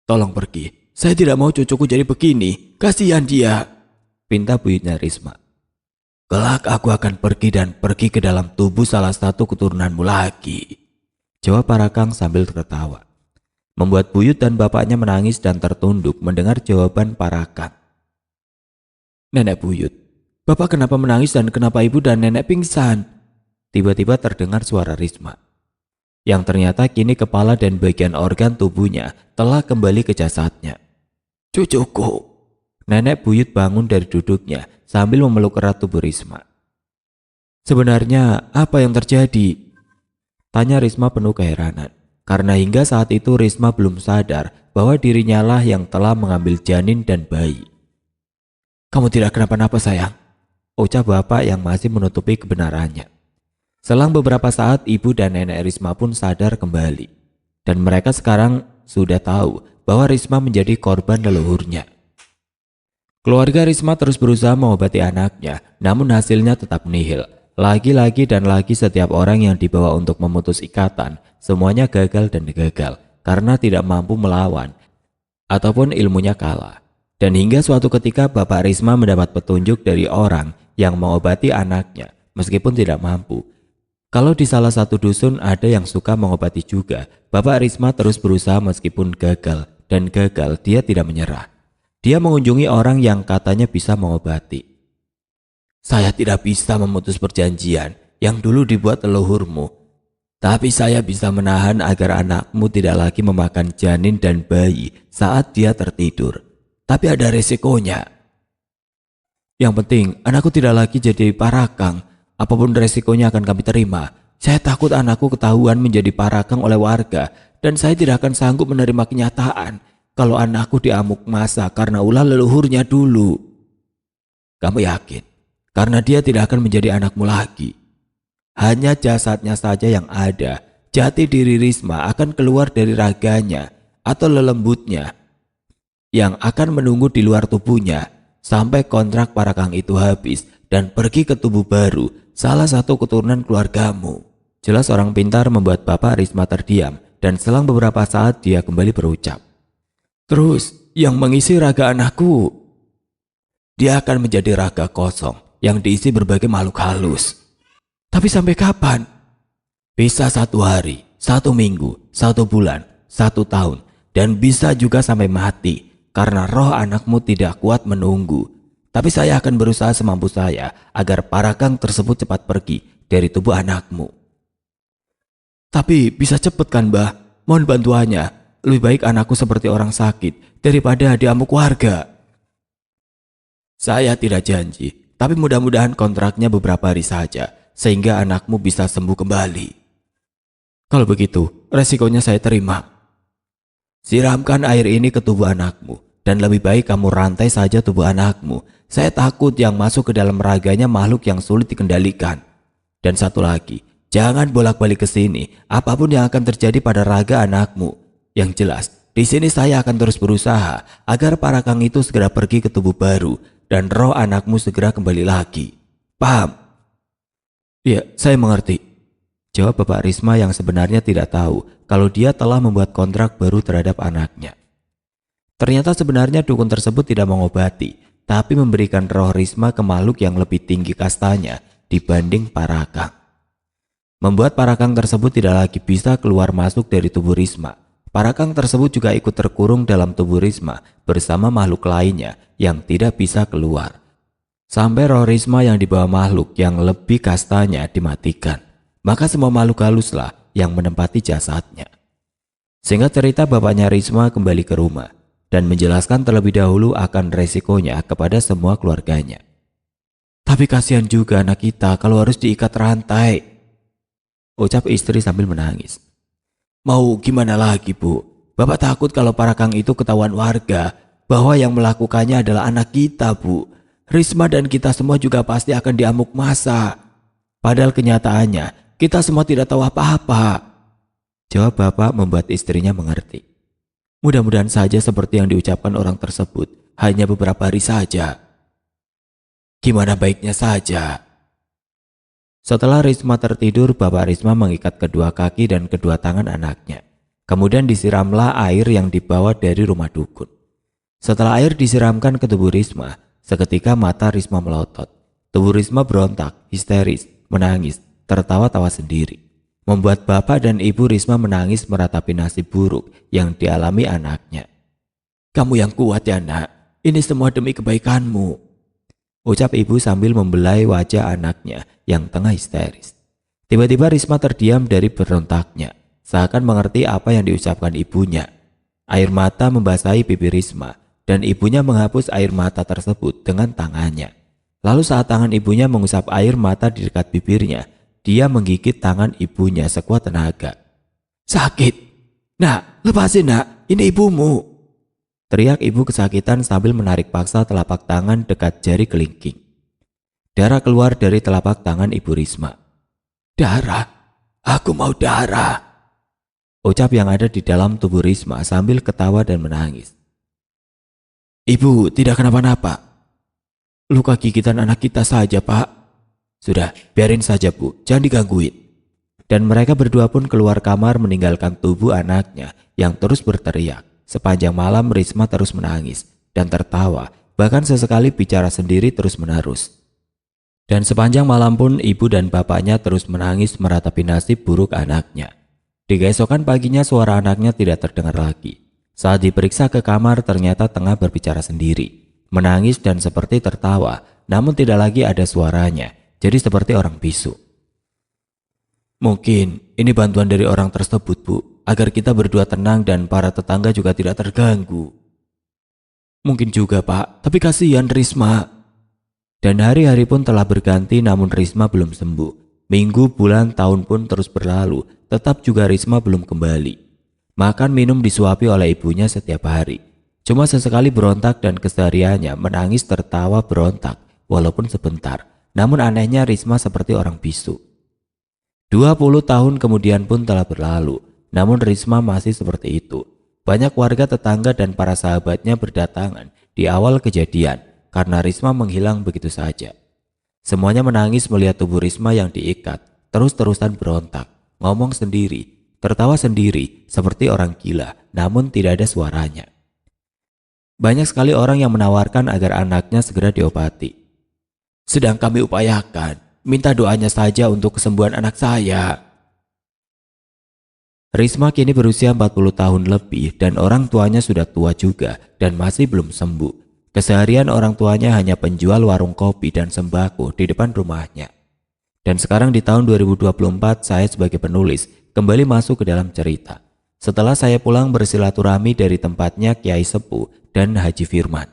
Tolong pergi, Saya tidak mau cucuku jadi begini. Kasihan dia. Pinta buyutnya Risma. Kelak aku akan pergi dan pergi ke dalam tubuh salah satu keturunanmu lagi. Jawab Parakang sambil tertawa. Membuat buyut dan bapaknya menangis dan tertunduk mendengar jawaban Parakang. Nenek buyut, bapak kenapa menangis dan kenapa ibu dan nenek pingsan? Tiba-tiba terdengar suara Risma. Yang ternyata kini kepala dan bagian organ tubuhnya telah kembali ke jasadnya. Cucuku. Nenek buyut bangun dari duduknya sambil memeluk erat tubuh Risma. Sebenarnya apa yang terjadi? Tanya Risma penuh keheranan. Karena hingga saat itu Risma belum sadar bahwa dirinya lah yang telah mengambil janin dan bayi. Kamu tidak kenapa-napa sayang, ucap bapak yang masih menutupi kebenarannya. Selang beberapa saat ibu dan nenek Risma pun sadar kembali. Dan mereka sekarang sudah tahu bahwa Risma menjadi korban leluhurnya. Keluarga Risma terus berusaha mengobati anaknya, namun hasilnya tetap nihil. Lagi-lagi dan lagi setiap orang yang dibawa untuk memutus ikatan, semuanya gagal dan gagal karena tidak mampu melawan ataupun ilmunya kalah. Dan hingga suatu ketika Bapak Risma mendapat petunjuk dari orang yang mengobati anaknya meskipun tidak mampu. Kalau di salah satu dusun ada yang suka mengobati juga, Bapak Risma terus berusaha meskipun gagal, dan gagal dia tidak menyerah. Dia mengunjungi orang yang katanya bisa mengobati. Saya tidak bisa memutus perjanjian yang dulu dibuat leluhurmu, tapi saya bisa menahan agar anakmu tidak lagi memakan janin dan bayi saat dia tertidur. Tapi ada resikonya. Yang penting anakku tidak lagi jadi parakang. Apapun resikonya akan kami terima. Saya takut anakku ketahuan menjadi parakang oleh warga, dan saya tidak akan sanggup menerima kenyataan kalau anakku diamuk massa karena ulah leluhurnya dulu. Kamu yakin? Karena dia tidak akan menjadi anakmu lagi. Hanya jasadnya saja yang ada. Jati diri Risma akan keluar dari raganya atau lelembutnya yang akan menunggu di luar tubuhnya sampai kontrak parakang itu habis dan pergi ke tubuh baru salah satu keturunan keluargamu. Jelas orang pintar membuat Bapak Risma terdiam, dan selang beberapa saat dia kembali berucap. Terus yang mengisi raga anakku? Dia akan menjadi raga kosong yang diisi berbagai makhluk halus. Tapi sampai kapan? Bisa 1 hari, 1 minggu, 1 bulan, 1 tahun, dan bisa juga sampai mati karena roh anakmu tidak kuat menunggu. Tapi saya akan berusaha semampu saya agar parakang tersebut cepat pergi dari tubuh anakmu. Tapi bisa cepat kan, Mbah? Mohon bantuannya. Lebih baik anakku seperti orang sakit daripada diamuk warga. Saya tidak janji. Tapi mudah-mudahan kontraknya beberapa hari saja, sehingga anakmu bisa sembuh kembali. Kalau begitu, resikonya saya terima. Siramkan air ini ke tubuh anakmu, dan lebih baik kamu rantai saja tubuh anakmu. Saya takut yang masuk ke dalam raganya makhluk yang sulit dikendalikan. Dan satu lagi, jangan bolak-balik ke sini, apapun yang akan terjadi pada raga anakmu. Yang jelas, di sini saya akan terus berusaha agar parakang itu segera pergi ke tubuh baru, dan roh anakmu segera kembali lagi. Paham? Ya, saya mengerti. Jawab Bapak Risma yang sebenarnya tidak tahu kalau dia telah membuat kontrak baru terhadap anaknya. Ternyata sebenarnya dukun tersebut tidak mengobati, tapi memberikan roh Risma ke makhluk yang lebih tinggi kastanya dibanding parakang. Membuat parakang tersebut tidak lagi bisa keluar masuk dari tubuh Risma. Parakang tersebut juga ikut terkurung dalam tubuh Risma bersama makhluk lainnya yang tidak bisa keluar. Sampai roh Risma yang dibawa makhluk yang lebih kastanya dimatikan. Maka semua makhluk haluslah yang menempati jasadnya. Sehingga cerita bapaknya Risma kembali ke rumah dan menjelaskan terlebih dahulu akan resikonya kepada semua keluarganya. Tapi kasihan juga anak kita kalau harus diikat rantai, ucap istri sambil menangis. Mau gimana lagi, Bu? Bapak takut kalau parakang itu ketahuan warga bahwa yang melakukannya adalah anak kita, Bu. Risma dan kita semua juga pasti akan diamuk massa. Padahal kenyataannya kita semua tidak tahu apa-apa. Jawab bapak membuat istrinya mengerti. Mudah-mudahan saja seperti yang diucapkan orang tersebut, hanya beberapa hari saja. Gimana baiknya saja? Setelah Risma tertidur, Bapak Risma mengikat kedua kaki dan kedua tangan anaknya. Kemudian disiramlah air yang dibawa dari rumah dukun. Setelah air disiramkan ke tubuh Risma, seketika mata Risma melotot. Tubuh Risma berontak, histeris, menangis, tertawa-tawa sendiri. Membuat bapak dan ibu Risma menangis meratapi nasib buruk yang dialami anaknya. "Kamu yang kuat ya nak, ini semua demi kebaikanmu," ucap ibu sambil membelai wajah anaknya yang tengah histeris. Tiba-tiba Risma terdiam dari berontaknya, seakan mengerti apa yang diucapkan ibunya. Air mata membasahi pipi Risma, dan ibunya menghapus air mata tersebut dengan tangannya. Lalu saat tangan ibunya mengusap air mata di dekat bibirnya, dia menggigit tangan ibunya sekuat tenaga. "Sakit! Nak, lepasin nak, ini ibumu!" teriak ibu kesakitan sambil menarik paksa telapak tangan dekat jari kelingking. Darah keluar dari telapak tangan ibu Risma. "Darah, aku mau darah!" ucap yang ada di dalam tubuh Risma sambil ketawa dan menangis. "Ibu tidak kenapa-napa. Luka gigitan anak kita saja, Pak." "Sudah, biarin saja Bu, jangan digangguin." Dan mereka berdua pun keluar kamar meninggalkan tubuh anaknya yang terus berteriak. Sepanjang malam Risma terus menangis dan tertawa, bahkan sesekali bicara sendiri terus-menerus. Dan sepanjang malam pun ibu dan bapaknya terus menangis meratapi nasib buruk anaknya. Di keesokan paginya suara anaknya tidak terdengar lagi. Saat diperiksa ke kamar ternyata tengah berbicara sendiri, menangis dan seperti tertawa, namun tidak lagi ada suaranya, jadi seperti orang bisu. "Mungkin ini bantuan dari orang tersebut Bu, agar kita berdua tenang dan para tetangga juga tidak terganggu." "Mungkin juga Pak, tapi kasihan Risma." Dan hari-hari pun telah berganti namun Risma belum sembuh. Minggu, bulan, tahun pun terus berlalu, tetap juga Risma belum kembali. Makan minum disuapi oleh ibunya setiap hari. Cuma sesekali berontak dan kesehariannya menangis tertawa berontak walaupun sebentar. Namun anehnya Risma seperti orang bisu. 20 tahun kemudian pun telah berlalu, namun Risma masih seperti itu. Banyak warga tetangga dan para sahabatnya berdatangan di awal kejadian karena Risma menghilang begitu saja. Semuanya menangis melihat tubuh Risma yang diikat, terus-terusan berontak, ngomong sendiri, tertawa sendiri seperti orang gila, namun tidak ada suaranya. Banyak sekali orang yang menawarkan agar anaknya segera diobati. "Sedang kami upayakan, minta doanya saja untuk kesembuhan anak saya." Risma kini berusia 40 tahun lebih dan orang tuanya sudah tua juga dan masih belum sembuh. Keseharian orang tuanya hanya penjual warung kopi dan sembako di depan rumahnya. Dan sekarang di tahun 2024 saya sebagai penulis kembali masuk ke dalam cerita. Setelah saya pulang bersilaturahmi dari tempatnya Kiai Sepuh dan Haji Firman.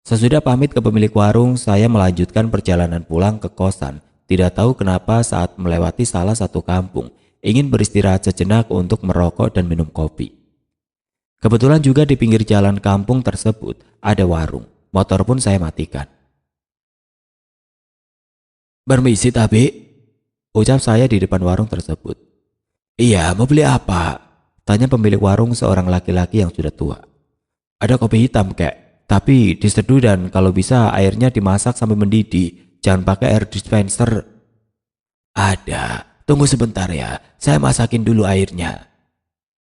Sesudah pamit ke pemilik warung, saya melanjutkan perjalanan pulang ke kosan. Tidak tahu kenapa saat melewati salah satu kampung, ingin beristirahat sejenak untuk merokok dan minum kopi. Kebetulan juga di pinggir jalan kampung tersebut ada warung. Motor pun saya matikan. "Permisi Tabi," ucap saya di depan warung tersebut. "Iya, mau beli apa?" tanya pemilik warung seorang laki-laki yang sudah tua. "Ada kopi hitam kek, tapi diseduh dan kalau bisa airnya dimasak sampai mendidih. Jangan pakai air dispenser." "Ada, tunggu sebentar ya, saya masakin dulu airnya,"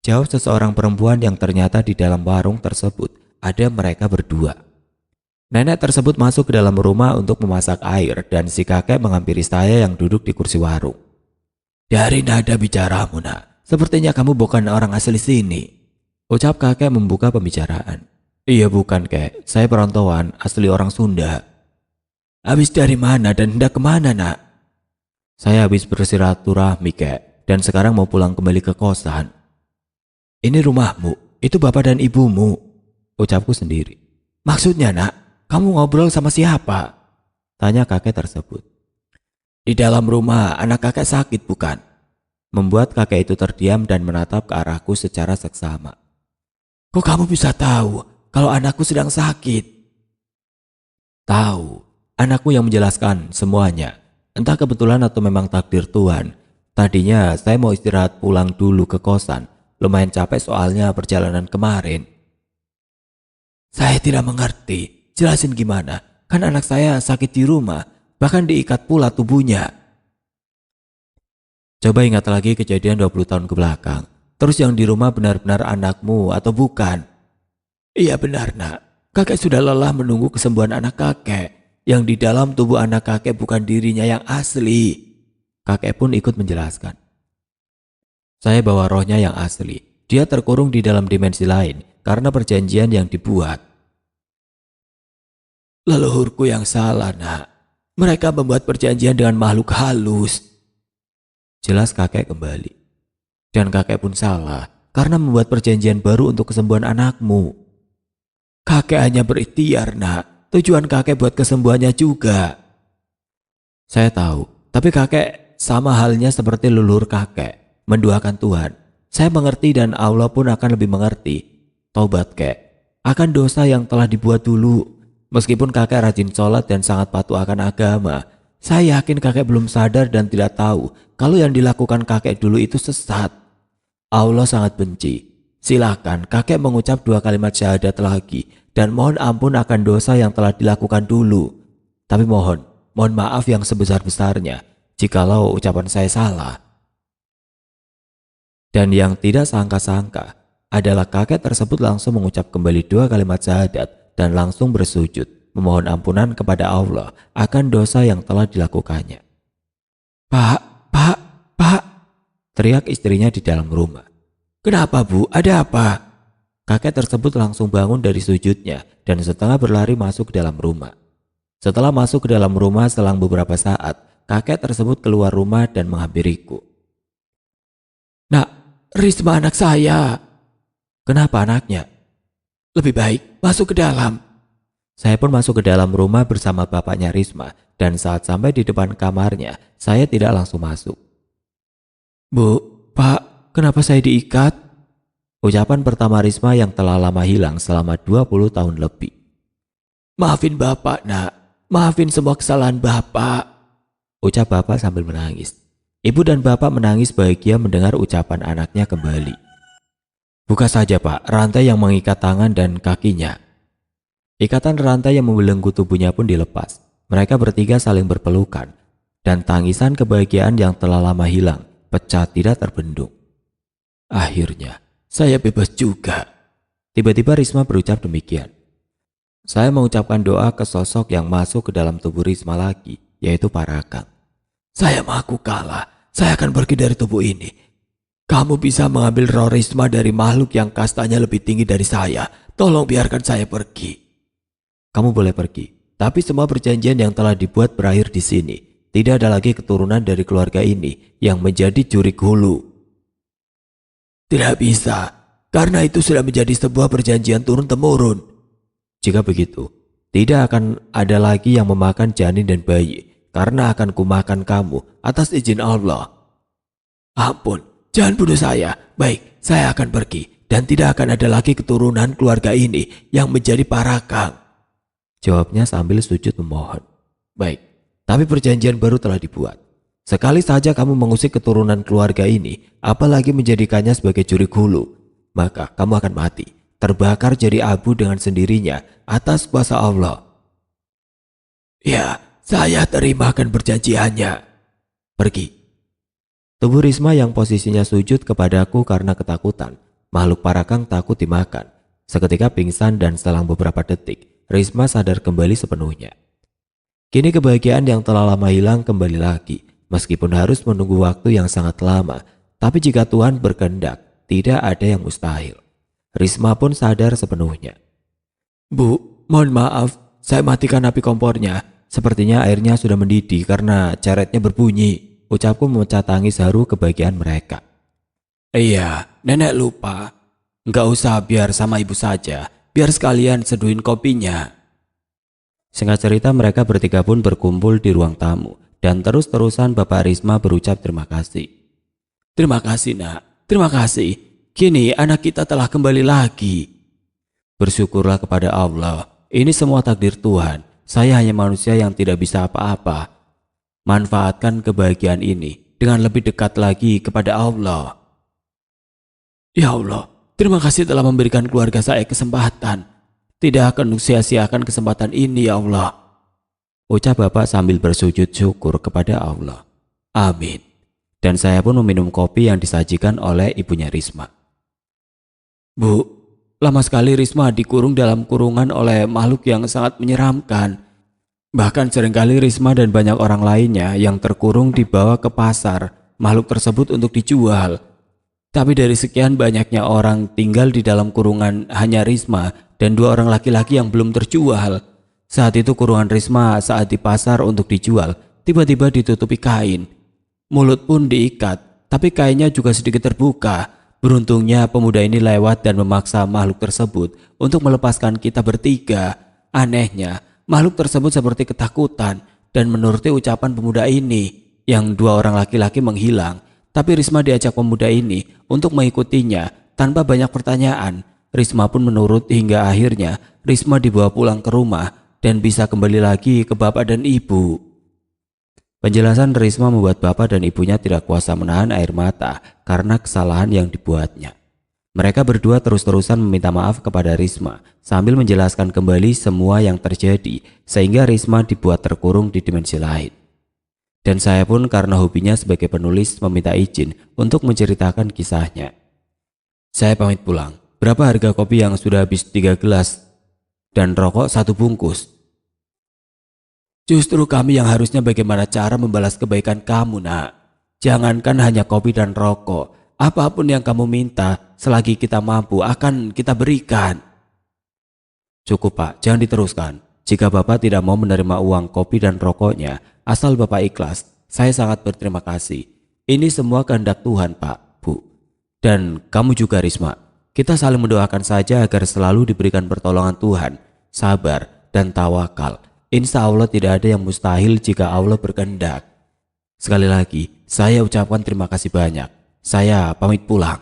jawab seseorang perempuan yang ternyata di dalam warung tersebut ada mereka berdua. Nenek tersebut masuk ke dalam rumah untuk memasak air dan si kakek menghampiri saya yang duduk di kursi warung. "Dari nada bicaramu nak, sepertinya kamu bukan orang asli sini," ucap kakek membuka pembicaraan. "Iya bukan kek, saya perantauan asli orang Sunda." "Habis dari mana dan hendak kemana nak?" "Saya habis bersilaturahmi kek dan sekarang mau pulang kembali ke kosan." "Ini rumahmu, itu bapak dan ibumu," ucapku sendiri. "Maksudnya nak, kamu ngobrol sama siapa?" tanya kakek tersebut. "Di dalam rumah anak kakek sakit bukan?" Membuat kakek itu terdiam dan menatap ke arahku secara seksama. "Kok kamu bisa tahu kalau anakku sedang sakit?" "Tahu, anakku yang menjelaskan semuanya. Entah kebetulan atau memang takdir Tuhan. Tadinya saya mau istirahat pulang dulu ke kosan. Lumayan capek soalnya perjalanan kemarin." "Saya tidak mengerti. Jelasin gimana? Kan anak saya sakit di rumah, bahkan diikat pula tubuhnya." "Coba ingat lagi kejadian 20 tahun ke belakang. Terus yang di rumah benar-benar anakmu atau bukan?" Iya benar nak, kakek sudah lelah menunggu kesembuhan anak kakek. Yang di dalam tubuh anak kakek bukan dirinya yang asli. Kakek pun ikut menjelaskan. Saya bawa rohnya yang asli. Dia terkurung di dalam dimensi lain karena perjanjian yang dibuat. Leluhurku yang salah nak. Mereka membuat perjanjian dengan makhluk halus. Jelas kakek kembali. Dan kakek pun salah karena membuat perjanjian baru untuk kesembuhan anakmu. Kakek hanya berikhtiar nak. Tujuan kakek buat kesembuhannya juga. Saya tahu, tapi kakek sama halnya seperti leluhur kakek, mendoakan Tuhan. Saya mengerti dan Allah pun akan lebih mengerti. Taubat kek, akan dosa yang telah dibuat dulu. Meskipun kakek rajin sholat dan sangat patuh akan agama, saya yakin kakek belum sadar dan tidak tahu kalau yang dilakukan kakek dulu itu sesat. Allah sangat benci. Silakan kakek mengucap 2 kalimat syahadat lagi dan mohon ampun akan dosa yang telah dilakukan dulu. Tapi mohon maaf yang sebesar-besarnya jikalau ucapan saya salah. Dan yang tidak sangka-sangka adalah kakek tersebut langsung mengucap kembali 2 kalimat syahadat dan langsung bersujud memohon ampunan kepada Allah akan dosa yang telah dilakukannya. Pak, Teriak istrinya di dalam rumah. kenapa bu? Ada apa? Kakek tersebut langsung bangun dari sujudnya dan setengah berlari masuk ke dalam rumah. Setelah masuk ke dalam rumah selang beberapa saat, kakek tersebut keluar rumah dan menghampiriku. Nak, Risma anak saya. Kenapa anaknya? Lebih baik masuk ke dalam. Saya pun masuk ke dalam rumah bersama bapaknya Risma dan saat sampai di depan kamarnya, saya tidak langsung masuk. Bu, Pak, kenapa saya diikat? Ucapan pertama Risma yang telah lama hilang selama 20 tahun lebih. Maafin Bapak nak, maafin semua kesalahan Bapak. Ucap bapak sambil menangis. Ibu dan bapak menangis bahagia mendengar ucapan anaknya kembali. Buka saja pak, rantai yang mengikat tangan dan kakinya. Ikatan rantai yang membelenggu tubuhnya pun dilepas. Mereka bertiga saling berpelukan. Dan tangisan kebahagiaan yang telah lama hilang, pecah tidak terbendung. Akhirnya, saya bebas juga. Tiba-tiba Risma berucap demikian. Saya mengucapkan doa ke sosok yang masuk ke dalam tubuh Risma lagi, yaitu Parakang. Saya mengaku kalah, saya akan pergi dari tubuh ini. Kamu bisa mengambil roh Risma dari makhluk yang kastanya lebih tinggi dari saya. Tolong biarkan saya pergi. Kamu boleh pergi, tapi semua perjanjian yang telah dibuat berakhir di sini. Tidak ada lagi keturunan dari keluarga ini yang menjadi jurik hulu. Tidak bisa, karena itu sudah menjadi sebuah perjanjian turun-temurun. Jika begitu, tidak akan ada lagi yang memakan janin dan bayi, karena akan kumakan kamu atas izin Allah. Ampun, jangan bunuh saya. Baik, saya akan pergi dan tidak akan ada lagi keturunan keluarga ini yang menjadi Parakang. Jawabnya sambil sujud memohon. Baik, tapi perjanjian baru telah dibuat. Sekali saja kamu mengusik keturunan keluarga ini, apalagi menjadikannya sebagai jurik hulu, maka kamu akan mati, terbakar jadi abu dengan sendirinya atas kuasa Allah. Ya, saya terimakan perjanjiannya. Pergi. Tubuh Risma yang posisinya sujud kepadaku karena ketakutan, makhluk Parakang takut dimakan. Seketika pingsan dan selang beberapa detik, Risma sadar kembali sepenuhnya. Kini kebahagiaan yang telah lama hilang kembali lagi, meskipun harus menunggu waktu yang sangat lama. Tapi jika Tuhan berkehendak, tidak ada yang mustahil. Risma pun sadar sepenuhnya. Bu, mohon maaf, saya matikan api kompornya. Sepertinya airnya sudah mendidih karena caretnya berbunyi. Ucapku memecah tangis haru kebahagiaan mereka. Iya, nenek lupa. Nggak usah, biar sama ibu saja. Biar sekalian seduhin kopinya. Singkat cerita mereka bertiga pun berkumpul di ruang tamu. Dan terus-terusan Bapak Risma berucap terima kasih. Terima kasih nak, terima kasih. Kini anak kita telah kembali lagi. Bersyukurlah kepada Allah. Ini semua takdir Tuhan. Saya hanya manusia yang tidak bisa apa-apa. Manfaatkan kebahagiaan ini dengan lebih dekat lagi kepada Allah. Ya Allah, terima kasih telah memberikan keluarga saya kesempatan. Tidak akan sia-siakan kesempatan ini ya Allah. Ucap Bapak sambil bersujud syukur kepada Allah. Amin. Dan saya pun meminum kopi yang disajikan oleh ibunya Risma. Bu, Lama sekali Risma dikurung dalam kurungan oleh makhluk yang sangat menyeramkan. Bahkan seringkali Risma dan banyak orang lainnya yang terkurung dibawa ke pasar makhluk tersebut untuk dijual. Tapi dari sekian banyaknya orang tinggal di dalam kurungan hanya Risma dan 2 orang laki-laki yang belum terjual. Saat itu kurungan Risma saat di pasar untuk dijual tiba-tiba ditutupi kain. Mulut pun diikat, tapi kainnya juga sedikit terbuka. Beruntungnya pemuda ini lewat dan memaksa makhluk tersebut untuk melepaskan kita bertiga. Anehnya, makhluk tersebut seperti ketakutan dan menuruti ucapan pemuda ini. Yang 2 orang laki-laki menghilang, tapi Risma diajak pemuda ini untuk mengikutinya tanpa banyak pertanyaan. Risma pun menurut hingga akhirnya Risma dibawa pulang ke rumah dan bisa kembali lagi ke bapak dan ibu. Penjelasan Risma membuat bapak dan ibunya tidak kuasa menahan air mata karena kesalahan yang dibuatnya. Mereka berdua terus-terusan meminta maaf kepada Risma sambil menjelaskan kembali semua yang terjadi sehingga Risma dibuat terkurung di dimensi lain. Dan saya pun karena hobinya sebagai penulis meminta izin untuk menceritakan kisahnya. Saya pamit pulang. Berapa harga kopi yang sudah habis 3 gelas dan rokok 1 bungkus? Justru kami yang harusnya bagaimana cara membalas kebaikan kamu, nak. Jangankan hanya kopi dan rokok, apapun yang kamu minta selagi kita mampu akan kita berikan. Cukup pak, jangan diteruskan. Jika bapak tidak mau menerima uang kopi dan rokoknya, asal bapak ikhlas, saya sangat berterima kasih. Ini semua kehendak Tuhan pak, bu. Dan kamu juga Risma. Kita saling mendoakan saja agar selalu diberikan pertolongan Tuhan, sabar dan tawakal. Insya Allah tidak ada yang mustahil jika Allah berkehendak. Sekali lagi, saya ucapkan terima kasih banyak. Saya pamit pulang.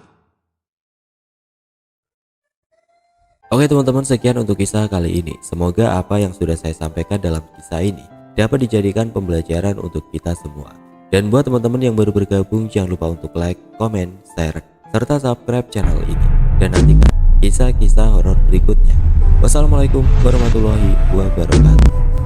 Oke teman-teman, sekian untuk kisah kali ini. Semoga apa yang sudah saya sampaikan dalam kisah ini dapat dijadikan pembelajaran untuk kita semua. Dan buat teman-teman yang baru bergabung, jangan lupa untuk like, komen, share, serta subscribe channel ini. Dan nantikan kisah-kisah horor berikutnya. Wassalamualaikum warahmatullahi wabarakatuh.